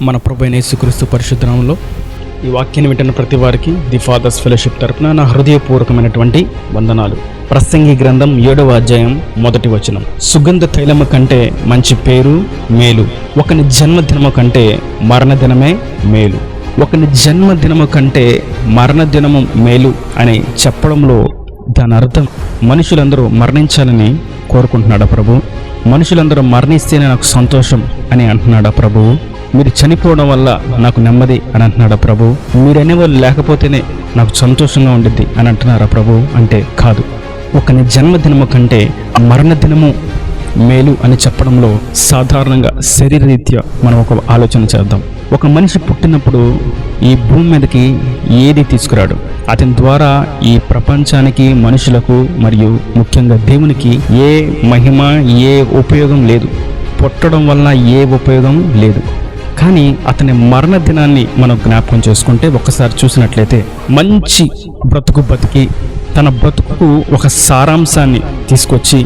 మన ప్రభువైన యేసుక్రీస్తు పరిశుద్ధ నామములో ఈ వాక్యాన్ని వింటున్న ప్రతి వారికి ది ఫాదర్స్ ఫెలోషిప్ తరపున నా హృదయపూర్వకమైనటువంటి వందనాలు. ప్రసంగి గ్రంథం 7వ అధ్యాయం 1వ వచనం. సుగంధ తైలము కంటే మంచి పేరు మేలు, ఒకని జన్మదినము కంటే మరణదినమే మేలు. ఒకని జన్మదినము కంటే మరణదినము మేలు అని చెప్పడంలో దాని అర్థం మనుషులందరూ మరణించాలని కోరుకుంటున్నాడా ప్రభు? మనుషులందరూ మరణిస్తేనే నాకు సంతోషం అని అంటున్నాడా ప్రభు? మీరు చనిపోవడం వల్ల నాకు నెమ్మది అని అంటున్నాడా ప్రభు? మీరు అనేవాళ్ళు లేకపోతేనే నాకు సంతోషంగా ఉండిద్ది అని అంటున్నారా ప్రభు? అంటే కాదు. ఒకని జన్మదినము కంటే మరణదినము మేలు అని చెప్పడంలో సాధారణంగా శరీరరీత్యా మనం ఒక ఆలోచన చేద్దాం. ఒక మనిషి పుట్టినప్పుడు ఈ భూమి మీదకి ఏది తీసుకురాడు. అతని ద్వారా ఈ ప్రపంచానికి, మనుషులకు మరియు ముఖ్యంగా దేవునికి ఏ మహిమ, ఏ ఉపయోగం లేదు. పుట్టడం వలన ఏ ఉపయోగం లేదు. కానీ అతని మరణ దినాన్ని మనం జ్ఞాపకం చేసుకుంటే ఒకసారి చూసినట్లయితే మంచి బ్రతుకు బతికి తన బ్రతుకు ఒక సారాంశాన్ని తీసుకొచ్చి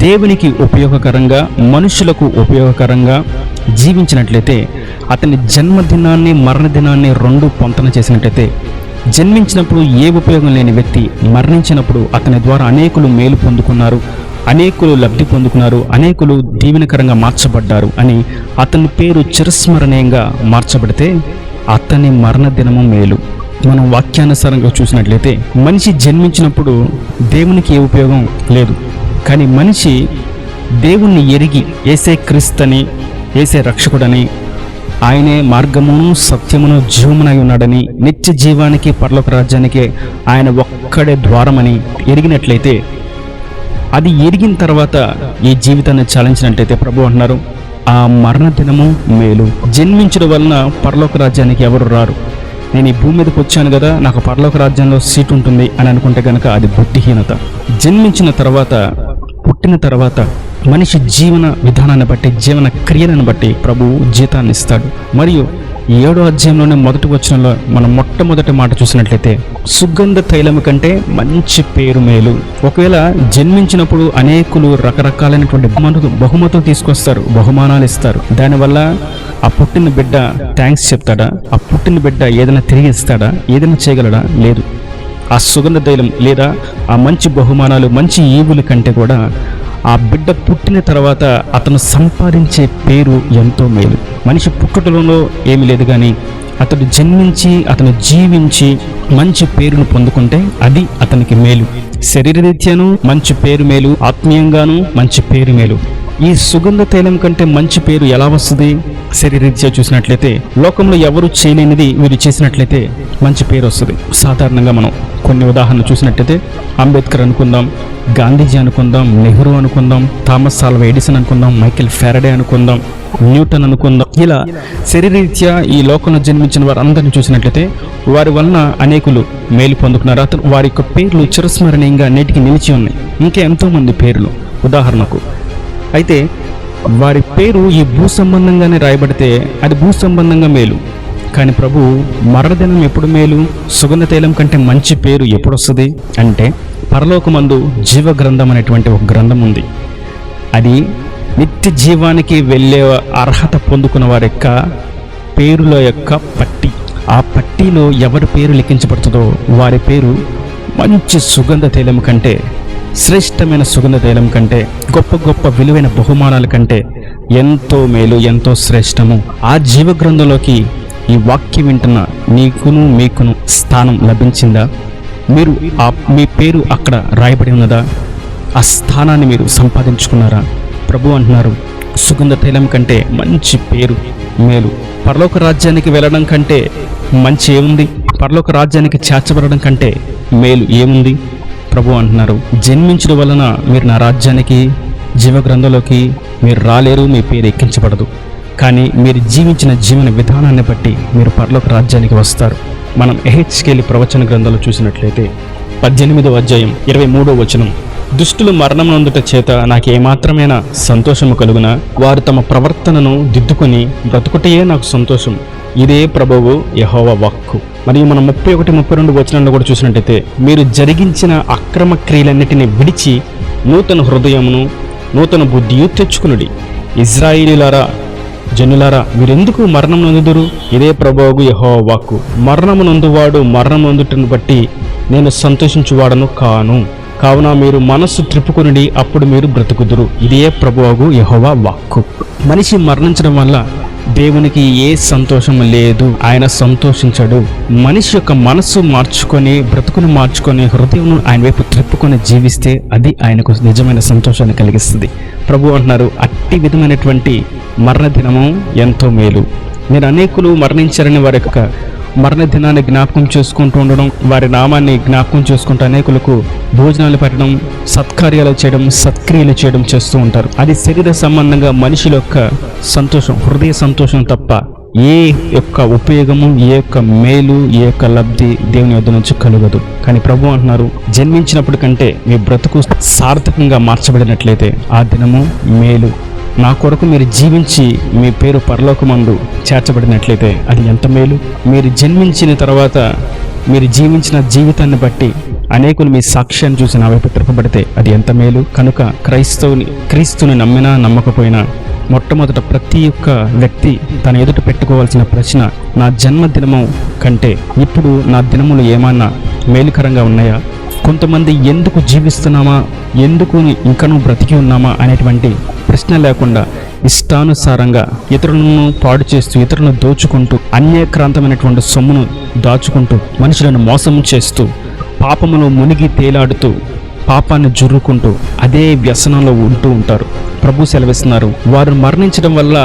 దేవునికి ఉపయోగకరంగా, మనుషులకు ఉపయోగకరంగా జీవించినట్లయితే అతని జన్మదినాన్ని, మరణదినాన్ని రెండు పొంతన చేసినట్లయితే జన్మించినప్పుడు ఏ ఉపయోగం లేని వ్యక్తి మరణించినప్పుడు అతని ద్వారా అనేకులు మేలు పొందుకున్నారు, అనేకులు లబ్ధి పొందుకున్నారు, అనేకులు దీవెనకరంగా మార్చబడ్డారు అని అతని పేరు చిరస్మరణీయంగా మార్చబడితే అతని మరణదినము మేలు. మనం వాక్యానుసారంగా చూసినట్లయితే మనిషి జన్మించినప్పుడు దేవునికి ఏ ఉపయోగం లేదు. కానీ మనిషి దేవుణ్ణి ఎరిగి యేసే క్రీస్తుని, యేసే రక్షకుడని, ఆయనే మార్గమును, సత్యమును, జీవమునై ఉన్నాడని, నిత్య జీవానికి, పరలోక రాజ్యానికి ఆయన ఒక్కడే ద్వారమని ఎరిగినట్లయితే, అది ఎరిగిన తర్వాత ఈ జీవితాన్ని చాలించినట్లయితే ప్రభు అంటున్నారు ఆ మరణ దినము మేలు. జన్మించడం వలన పరలోక రాజ్యానికి ఎవరు రారు. నేను ఈ భూమి మీదకి వచ్చాను కదా, నాకు పరలోక రాజ్యంలో సీట్ ఉంటుంది అని అనుకుంటే కనుక అది బుద్ధిహీనత. జన్మించిన తర్వాత, పుట్టిన తర్వాత మనిషి జీవన విధానాన్ని బట్టి, జీవన క్రియలను బట్టి ప్రభువు జీతాన్ని ఇస్తాడు. మరియు 7వ అధ్యాయంలోనే 1వ వచనంలో మనం మొట్టమొదటి మాట చూసినట్లయితే సుగంధ తైలము కంటే మంచి పేరు మేలు. ఒకవేళ జన్మించినప్పుడు అనేకులు రకరకాలైనటువంటి బహుమతులు తీసుకొస్తారు, బహుమానాలు ఇస్తారు. దానివల్ల ఆ పుట్టిన బిడ్డ థ్యాంక్స్ చెప్తాడా? ఆ పుట్టిన బిడ్డ ఏదైనా తిరిగి ఇస్తాడా? ఏదైనా చేయగలడా? లేదు. ఆ సుగంధ తైలం లేదా ఆ మంచి బహుమానాలు, మంచి ఈవుల కంటే కూడా ఆ బిడ్డ పుట్టిన తర్వాత అతను సంపాదించే పేరు ఎంతో మేలు. మనిషి పుట్టుటలో ఏమి లేదు, కానీ అతడు జన్మించి, అతను జీవించి మంచి పేరును పొందుకుంటే అది అతనికి మేలు. శరీరరీత్యాను మంచి పేరు మేలు, ఆత్మీయంగాను మంచి పేరు మేలు. ఈ సుగంధ తైలం కంటే మంచి పేరు ఎలా వస్తుంది? శరీరరీత్యా చూసినట్లయితే లోకంలో ఎవరు చేయలేనిది వీరు చేసినట్లయితే మంచి పేరు వస్తుంది. సాధారణంగా మనం కొన్ని ఉదాహరణలు చూసినట్లయితే అంబేద్కర్ అనుకుందాం, గాంధీజీ అనుకుందాం, నెహ్రూ అనుకుందాం, థామస్ ఆల్వా ఎడిసన్ అనుకుందాం, మైకేల్ ఫారడే అనుకుందాం, న్యూటన్ అనుకుందాం. ఇలా శరీరరీత్యా ఈ లోకంలో జన్మించిన వారందరినీ చూసినట్లయితే వారి వలన అనేకులు మేలు పొందుకున్నారు. వారి యొక్క పేర్లు చిరస్మరణీయంగా నేటికి నిలిచి ఉన్నాయి. ఇంకా ఎంతోమంది పేర్లు ఉదాహరణకు. అయితే వారి పేరు ఈ భూ సంబంధంగానే రాయబడితే అది భూ సంబంధంగా మేలు. కానీ ప్రభు మరణదినం ఎప్పుడు మేలు? సుగంధ తైలం కంటే మంచి పేరు ఎప్పుడు వస్తుంది అంటే పరలోకమందు జీవ గ్రంథం అనేటువంటి ఒక గ్రంథం ఉంది. అది నిత్య జీవానికి వెళ్ళే అర్హత పొందుకున్న వారి యొక్క పేరుల యొక్క పట్టి. ఆ పట్టీలో ఎవరి పేరు లిఖించబడుతుందో వారి పేరు మంచి సుగంధ తైలం కంటే, శ్రేష్టమైన సుగంధ తైలం కంటే, గొప్ప గొప్ప విలువైన బహుమానాల కంటే ఎంతో మేలు, ఎంతో శ్రేష్టము. ఆ జీవ గ్రంథంలోకి ఈ వాక్యం వింటున్న నీకును మీకును స్థానం లభించిందా? మీరు మీ పేరు అక్కడ రాయబడి ఉన్నదా? ఆ స్థానాన్ని మీరు సంపాదించుకున్నారా? ప్రభు అంటున్నారు సుగంధ తైలం కంటే మంచి పేరు మేలు. పరలోక రాజ్యానికి వెళ్ళడం కంటే మంచి ఏముంది? పరలోక రాజ్యానికి చేర్చబడడం కంటే మేలు ఏముంది? ప్రభు అంటున్నారు జన్మించడం వలన మీరు నా రాజ్యానికి, జీవ గ్రంథంలోకి మీరు రాలేరు, మీ పేరు ఎక్కించబడదు. కానీ మీరు జీవించిన జీవన విధానాన్ని బట్టి మీరు పరలోక రాజ్యానికి వస్తారు. మనం ఎహెచ్కేలి ప్రవచన గ్రంథంలో చూసినట్లయితే 18వ అధ్యాయం 23వ వచనం. దుష్టులు మరణం నందుట చేత నాకు ఏమాత్రమైన సంతోషము కలుగునా? వారు తమ ప్రవర్తనను దిద్దుకొని బ్రతుకుటయే నాకు సంతోషం. ఇదే ప్రభువు యెహోవా వాక్కు. మరియు మనం 31, 32 వచనంలో కూడా చూసినట్లయితే మీరు జరిగించిన అక్రమ క్రియలన్నిటిని విడిచి నూతన హృదయమును, నూతన బుద్ధియు తెచ్చుకునుడి. ఇజ్రాయేలీయులారా, జనులారా మీరెందుకు మరణం నొందుదురు? ఇదే ప్రభువు యెహోవా వాక్కు. మరణము నొందువాడు మరణం నొందుటను బట్టి నేను సంతోషించువాడను కాను. కావున మీరు మనస్సు త్రిప్పుకొనిడి, అప్పుడు మీరు బ్రతుకుదురు. ఇదే ప్రభువు యెహోవా వాక్కు. మనిషి మరణించడం వల్ల దేవునికి ఏ సంతోషం లేదు, ఆయన సంతోషించడు. మనిషి యొక్క మనస్సు మార్చుకొని, బ్రతుకును మార్చుకొని, హృదయం ఆయన వైపు త్రిప్పుకొని జీవిస్తే అది ఆయనకు నిజమైన సంతోషాన్ని కలిగిస్తుంది. ప్రభు అంటున్నారు, అట్టి విధమైనటువంటి మరణ దినము ఎంతో మేలు. మీరు అనేకులు మరణించారని వారి యొక్క మరణ దినాన్ని జ్ఞాపకం చేసుకుంటూ ఉండడం, వారి నామాన్ని జ్ఞాపకం చేసుకుంటూ అనేకులకు భోజనాలు పెట్టడం, సత్కార్యాలు చేయడం, సత్క్రియలు చేయడం చేస్తూ ఉంటారు. అది శరీర సంబంధంగా మనుషుల యొక్క సంతోషం, హృదయ సంతోషం తప్ప ఏ యొక్క ఉపయోగము, ఏ యొక్క మేలు, ఏ యొక్క లబ్ధి దేవుని వద్ద నుంచి కలుగదు. కానీ ప్రభు అంటున్నారు, జన్మించినప్పటి కంటే మీ బ్రతుకు సార్థకంగా మార్చబడినట్లయితే ఆ దినము మేలు. నా కొరకు మీరు జీవించి మీ పేరు పరలోకమందు చేర్చబడినట్లయితే అది ఎంత మేలు. మీరు జన్మించిన తర్వాత మీరు జీవించిన జీవితాన్ని బట్టి అనేకులు మీ సాక్ష్యాన్ని చూసి నా వైపు తిరపబడితే అది ఎంత మేలు. కనుక క్రీస్తుని నమ్మినా నమ్మకపోయినా మొట్టమొదట ప్రతి ఒక్క వ్యక్తి తన ఎదుట పెట్టుకోవాల్సిన ప్రశ్న, నా జన్మదినము కంటే ఇప్పుడు నా దినములు ఏమన్నా మేలుకరంగా ఉన్నాయా? కొంతమంది ఎందుకు జీవిస్తున్నామా, ఎందుకు ఇంకనూ బ్రతికి ఉన్నామా అనేటువంటి ప్రశ్న లేకుండా ఇష్టానుసారంగా ఇతరులను పాడు చేస్తూ, ఇతరులను దోచుకుంటూ, అన్యక్రాంతమైనటువంటి సొమ్మును దాచుకుంటూ, మనుషులను మోసం చేస్తూ, పాపమును మునిగి తేలాడుతూ, పాపాన్ని జుర్రుకుంటూ అదే వ్యసనంలో ఉంటూ ఉంటారు. ప్రభు సెలవిస్తున్నారు, వారు మరణించడం వల్ల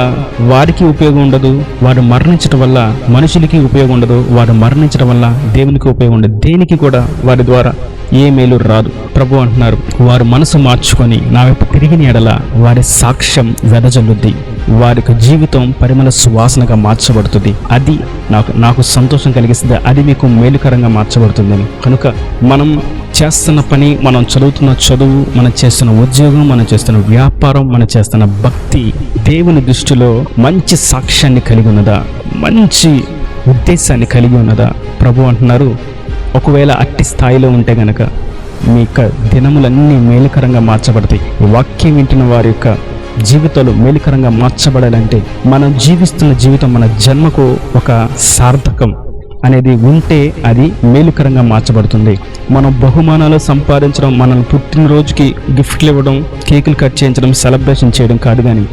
వారికి ఉపయోగం ఉండదు, వారు మరణించడం వల్ల మనుషులకి ఉపయోగం ఉండదు, వారు మరణించడం వల్ల దేవునికి ఉపయోగం ఉండదు. దేనికి కూడా వారి ద్వారా ఏ మేలు రాదు. ప్రభు అంటున్నారు, వారు మనసు మార్చుకొని నా వైపు తిరిగిన ఎడల వారి సాక్ష్యం వెదజల్లుద్ది, వారికి జీవితం పరిమళ సువాసనగా మార్చబడుతుంది. అది నాకు సంతోషం కలిగిస్తుంది, అది మీకు మేలుకరంగా మార్చబడుతుందని. కనుక మనం చేస్తున్న పని, మనం చదువుతున్న చదువు, మనం చేస్తున్న ఉద్యోగం, మనం చేస్తున్న వ్యాపారం, మనం చేస్తున్న భక్తి దేవుని దృష్టిలో మంచి సాక్ష్యాన్ని కలిగి ఉన్నదా, మంచి ఉద్దేశాన్ని కలిగి ఉన్నదా? ప్రభు అంటున్నారు, ఒకవేళ అట్టి స్థాయిలో ఉంటే గనక మీ యొక్క దినములన్నీ మేలుకరంగా మార్చబడతాయి. వాక్యం వింటున్న వారి యొక్క జీవితాలు మేలుకరంగా మార్చబడాలంటే మనం జీవిస్తున్న జీవితం, మన జన్మకు ఒక సార్థకం అనేది ఉంటే అది మేలుకరంగా మార్చబడుతుంది. మనం బహుమానాలు సంపాదించడం, మనల్ని పుట్టినరోజుకి గిఫ్ట్లు ఇవ్వడం, కేకులు కట్ చేయించడం, సెలబ్రేషన్ చేయడం కాదు. కానీ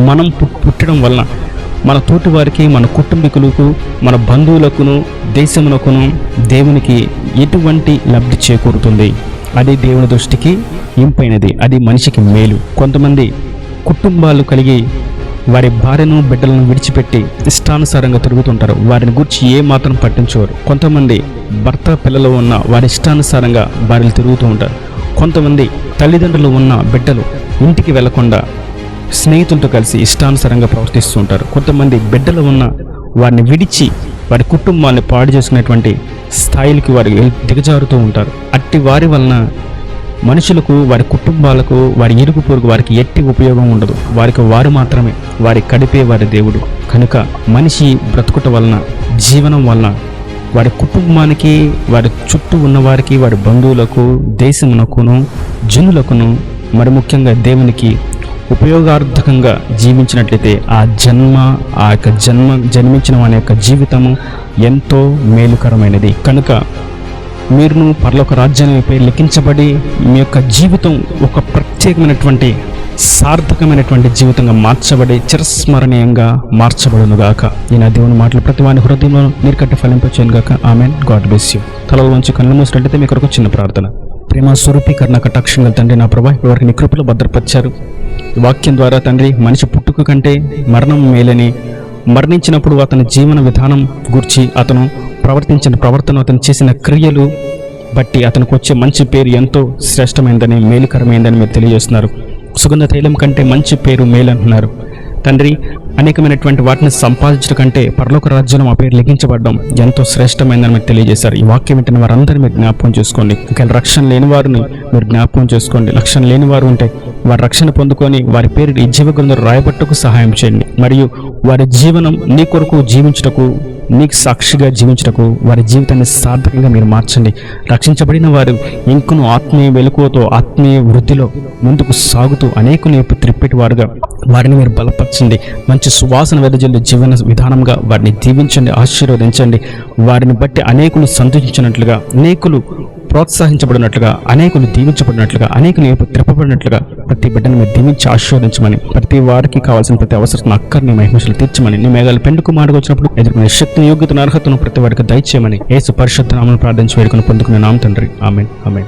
మనం పుట్టడం వలన మన తోటి వారికి, మన కుటుంబీకులకు, మన బంధువులకును, దేశమునకును, దేవునికి ఎటువంటి లబ్ధి చేకూరుతుంది? అది దేవుని దృష్టికి ఇంపైనది, అది మనిషికి మేలు. కొంతమంది కుటుంబాలు కలిగి వారి భార్యను, బిడ్డలను విడిచిపెట్టి ఇష్టానుసారంగా తిరుగుతుంటారు. వారిని గురించి ఏ మాత్రం పట్టించుకోరు. కొంతమంది భర్త, పిల్లలు ఉన్న వారి ఇష్టానుసారంగా భార్యలు తిరుగుతూ ఉంటారు. కొంతమంది తల్లిదండ్రులు ఉన్న బిడ్డలు ఇంటికి వెళ్లకుండా స్నేహితులతో కలిసి ఇష్టానుసారంగా ప్రవర్తిస్తూ ఉంటారు. కొంతమంది బిడ్డలు ఉన్న వారిని విడిచి వారి కుటుంబాన్ని పాడు చేసుకునేటువంటి స్థాయిలకి వారు దిగజారుతూ ఉంటారు. అట్టి వారి వలన మనుషులకు, వారి కుటుంబాలకు, వారి ఇరుగు పొరుగు వారికి ఎట్టి ఉపయోగం ఉండదు. వారికి వారు మాత్రమే, వారి కడిపే వారి దేవుడు. కనుక మనిషి బ్రతుకుట వలన, జీవనం వలన వారి కుటుంబానికి, వారి చుట్టూ ఉన్నవారికి, వారి బంధువులకు, దేశమునకును, జనులకును, మరి ముఖ్యంగా దేవునికి ఉపయోగార్థకంగా జీవించినట్లయితే ఆ యొక్క జన్మించిన వాని యొక్క జీవితము ఎంతో మేలుకరమైనది. కనుక మీరును పరలోక రాజ్యాన్ని పేరు లిఖించబడి మీ యొక్క జీవితం ఒక ప్రత్యేకమైనటువంటి సార్థకమైనటువంటి జీవితంగా మార్చబడి చిరస్మరణీయంగా మార్చబడునుగాక. ఈ నా దేవుని మాటలు ప్రతి వాని హృదయంలో నీరు కట్టి ఫలింపచేయనుగాక. ఆమెన్. God bless you. తలలో వంచి కళ్ళు మూసినట్లయితే మీ కొరకు చిన్న ప్రార్థన. ప్రేమ స్వరూపీకరణ కటాక్షంగా తండ్రి, నా ప్రభా ఇప్పటివరకు నీ కృపలో భద్రపరిచారు. వాక్యం ద్వారా తండ్రి, మనిషి పుట్టుక కంటే మరణం మేలని, మరణించినప్పుడు అతని జీవన విధానం గురించి, అతను ప్రవర్తించిన ప్రవర్తన, అతను చేసిన క్రియలు బట్టి అతనికి వచ్చే మంచి పేరు ఎంతో శ్రేష్టమైందని, మేలుకరమైందని మీరు తెలియజేస్తున్నారు. సుగంధ తైలం కంటే మంచి పేరు మేలు అంటున్నారు తండ్రి. అనేకమైనటువంటి వాటిని సంపాదించడం కంటే పరలోక రాజ్యంలో మా పేరు లిఖించబడడం ఎంతో శ్రేష్టమైందని మీరు తెలియజేశారు. ఈ వాక్యం వింటున్న వారందరూ మీరు జ్ఞాపకం చేసుకోండి. ఇంకా రక్షణ లేని వారిని మీరు జ్ఞాపకం చేసుకోండి. రక్షణ లేని వారు ఉంటే వారి రక్షణ పొందుకొని వారి పేరు ఈ జీవ గ్రంథంలో రాయబట్టుకు సహాయం చేయండి. మరియు వారి జీవనం నీ కొరకు జీవించుటకు నీకు సాక్షిగా జీవించటకు వారి జీవితాన్ని సార్థకంగా మీరు మార్చండి. రక్షించబడిన వారు ఇంకను ఆత్మీయ వెలుగుతో ఆత్మీయ వృద్ధిలో ముందుకు సాగుతూ అనేకులు త్రిప్పటి వారుగా వారిని మీరు బలపరచండి. మంచి సువాసన వెదజల్లు జీవన విధానంగా వారిని దీవించండి, ఆశీర్వదించండి. వారిని బట్టి అనేకులు సంతోషించినట్లుగా, అనేకులు ప్రోత్సహించబడినట్లుగా, అనేకులు దీవించబడినట్లుగా, అనేకులు త్రిప్పబడినట్లుగా ప్రతి బిడ్డను మీరు దీవించి ఆశీర్వదించమని, ప్రతి వారికి కావాల్సిన ప్రతి అవసరం అక్కర్ని మహిమలు తీర్చమని, నీ మేఘాలు పెండుకు మాటకు వచ్చినప్పుడు ఎదుర్కొనే శక్తిని, యోగ్యతను, అర్హతను ప్రతి వారికి దయచేయమని యేసు పరిశుద్ధ నామమున ప్రార్థించి వేడుకొని పొందుకునే నామ తండ్రి. ఆమేన్, ఆమేన్.